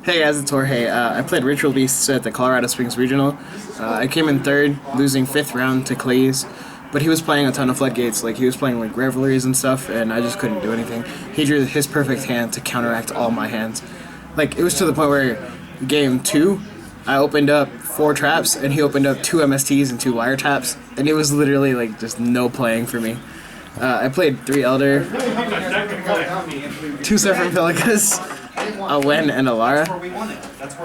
Hey guys, it's Jorge. I played Ritual Beasts at the Colorado Springs Regional. I came in third, losing 5th round to Clay's, but he was playing a ton of floodgates. Like, he was playing like Revelries and stuff, and I just couldn't do anything. He drew his perfect hand to counteract all my hands. Like, it was to the point where game 2, I opened up 4 traps, and he opened up 2 MSTs and 2 wiretaps, and it was literally like just no playing for me. I played 3 Elder, 2 Sephron Pelicas, a Wen, and a Lara.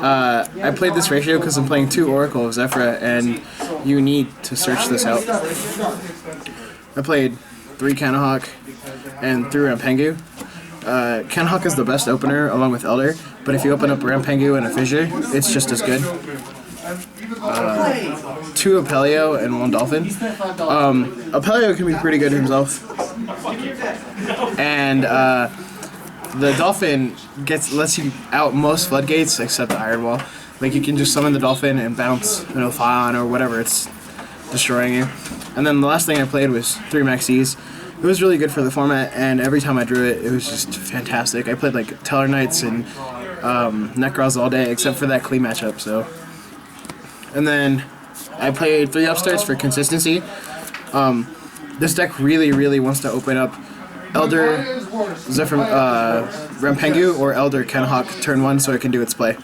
I played this ratio because I'm playing 2 Oracle of Zephyra, and you need to search this out. I played 3 Cannahawk and 3 Rampengu. Cannahawk is the best opener along with Elder, but if you open up Rampengu and a Fissure, it's just as good. 2 Apelio and 1 Dolphin. Apelio can be pretty good himself. And the Dolphin lets you out most floodgates except the Iron Wall. Like, you can just summon the Dolphin and bounce Ophion or whatever it's destroying you. And then the last thing I played was 3 Maxis. It was really good for the format, and every time I drew it, it was just fantastic. I played like Teller Knights and Necros all day, except for that Klee matchup. So, and then I played 3 Upstarts for consistency. This deck really wants to open up Elder Rampengu or Elder Cannahawk turn 1 so it can do its play.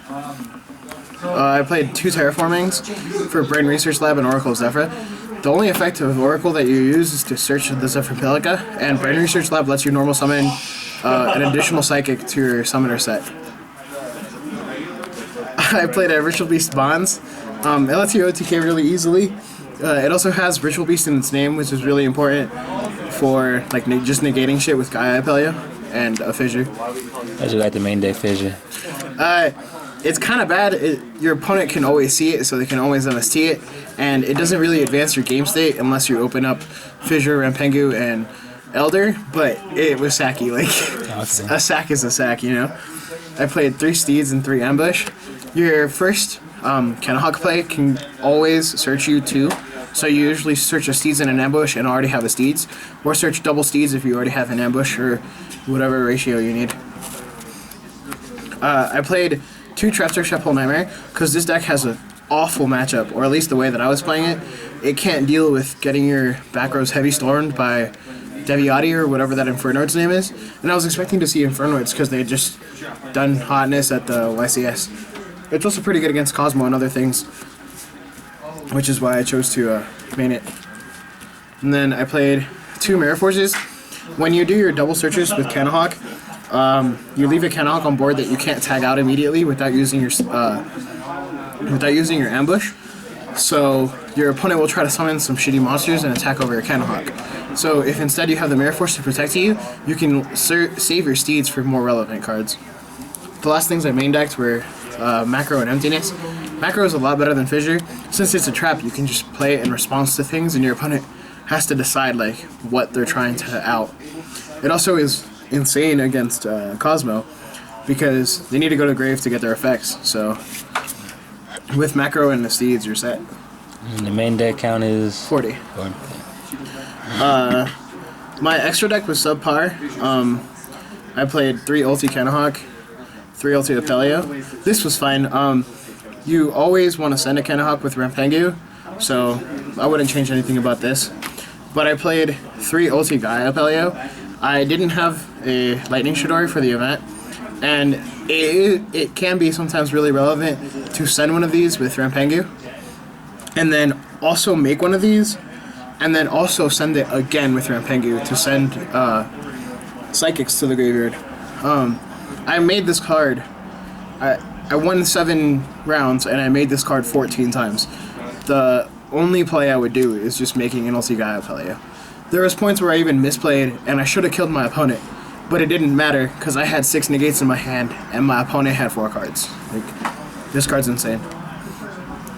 I played 2 Terraformings for Brain Research Lab and Oracle of Zephyra. The only effect of Oracle that you use is to search the Sephron Pelica, and Brain Research Lab lets you normal summon an additional Psychic to your summoner set. I played a Ritual Beast Bonds. It lets you OTK really easily. It also has Ritual Beast in its name, which is really important for like just negating shit with Gaia Apelio and a Fissure. I just like the main deck Fissure. It's kind of bad. Your opponent can always see it, so they can always MST it, and it doesn't really advance your game state unless you open up Fissure, Rampengu, and Elder, but it was sacky. Like, awesome. A sack is a sack, you know? I played 3 Steeds and 3 Ambush. Your first Cannahawk play can always search you 2, so you usually search a Steeds and an Ambush and already have a Steeds, or search double Steeds if you already have an Ambush, or whatever ratio you need. I played 2 Trapster Shephole Nightmare, because this deck has an awful matchup, or at least the way that I was playing it. It can't deal with getting your back rows heavy stormed by Deviati or whatever that Infernoid's name is, and I was expecting to see Infernoids because they had just done hotness at the YCS. It's also pretty good against Cosmo and other things, which is why I chose to main it. And then I played 2 Mirror Forces. When you do your double searches with Cannahawk, you leave a Cannahawk on board that you can't tag out immediately without using your ambush. So your opponent will try to summon some shitty monsters and attack over your Cannahawk. So if instead you have the Mirror Force to protect you, you can save your Steeds for more relevant cards. The last things I main decked were Macro and Emptiness. Macro is a lot better than Fissure. Since it's a trap, you can just play it in response to things, and your opponent has to decide like what they're trying to out. It also is insane against Cosmo because they need to go to the grave to get their effects. So with Macro and the Steeds, you're set. And the main deck count is 40. My extra deck was subpar. I played 3 ulti Cannahawk, 3 ulti Apelio. This was fine. You always want to send a Cannahawk with Rampengu, so I wouldn't change anything about this. But I played 3 ulti Gaia Apelio. I didn't have a Lightning Shidori for the event, and it can be sometimes really relevant to send one of these with Rampengu, and then also make one of these, and then also send it again with Rampengu to send Psychics to the graveyard. I made this card. I won 7 rounds, and I made this card 14 times. The only play I would do is just making an ulti Gaia Apelio. There was points where I even misplayed, and I should have killed my opponent, but it didn't matter because I had 6 negates in my hand, and my opponent had 4 cards. Like, this card's insane.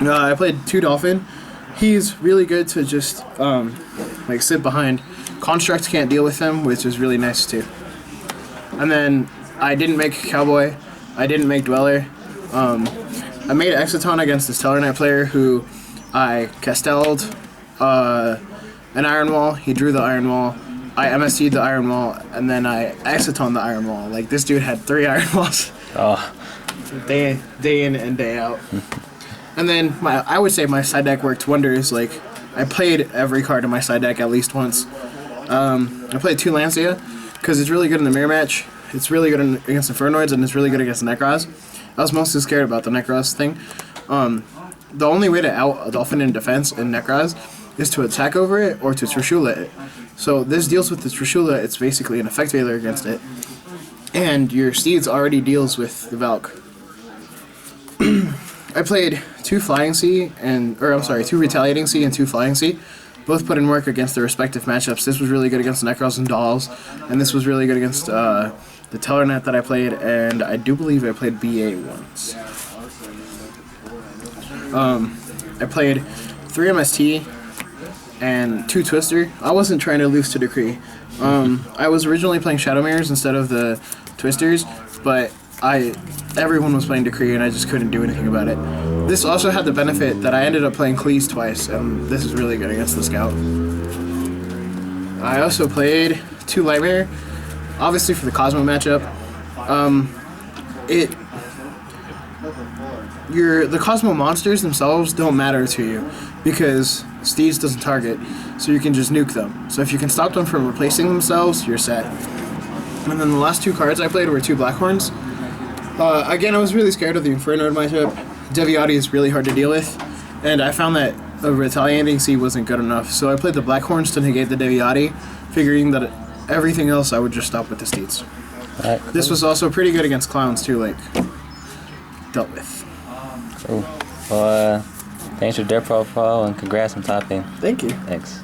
I played 2 Dolphin. He's really good to just like sit behind. Constructs can't deal with him, which is really nice too. And then I didn't make Cowboy. I didn't make Dweller. I made Exciton against this Teller Knight player who I Castelled an Iron Wall. He drew the Iron Wall. I MSC'd the Iron Wall, and then I Exciton the Iron Wall. Like, this dude had 3 Iron Walls. Oh. day in and day out. And then I would say my side deck worked wonders. Like, I played every card in my side deck at least once. I played 2 Lancia because it's really good in the mirror match. It's really good against Infernoids, and it's really good against Necros. I was mostly scared about the Necros thing. The only way to out a Dolphin in defense in Necros is to attack over it or to Trishula it. So this deals with the Trishula. It's basically an effect veiler against it. And your Steeds already deals with the Valk. I played 2 Flying Sea and, 2 Retaliating Sea and 2 Flying Sea. Both put in work against their respective matchups. This was really good against Necros and Dolls, and this was really good against the Tellernet that I played, and I do believe I played BA once. I played 3 MST and 2 Twister. I wasn't trying to lose to Decree. I was originally playing Shadow Mirrors instead of the Twisters, but everyone was playing Decree and I just couldn't do anything about it. This also had the benefit that I ended up playing Cleese twice, and this is really good against the Scout. I also played 2 Lightmare, obviously for the Cosmo matchup. The Cosmo monsters themselves don't matter to you because Steeds doesn't target, so you can just nuke them. So if you can stop them from replacing themselves, you're set. And then the last 2 cards I played were 2 Blackhorns. Again, I was really scared of the Inferno matchup. Deviati is really hard to deal with, and I found that a Retaliating Sea wasn't good enough, so I played the Blackhorns to negate the Deviati, figuring that everything else I would just stop with the Steeds. Right, cool. This was also pretty good against Clowns too, like, dealt with. Cool. Well, thanks for their profile and congrats on topping. Thank you. Thanks.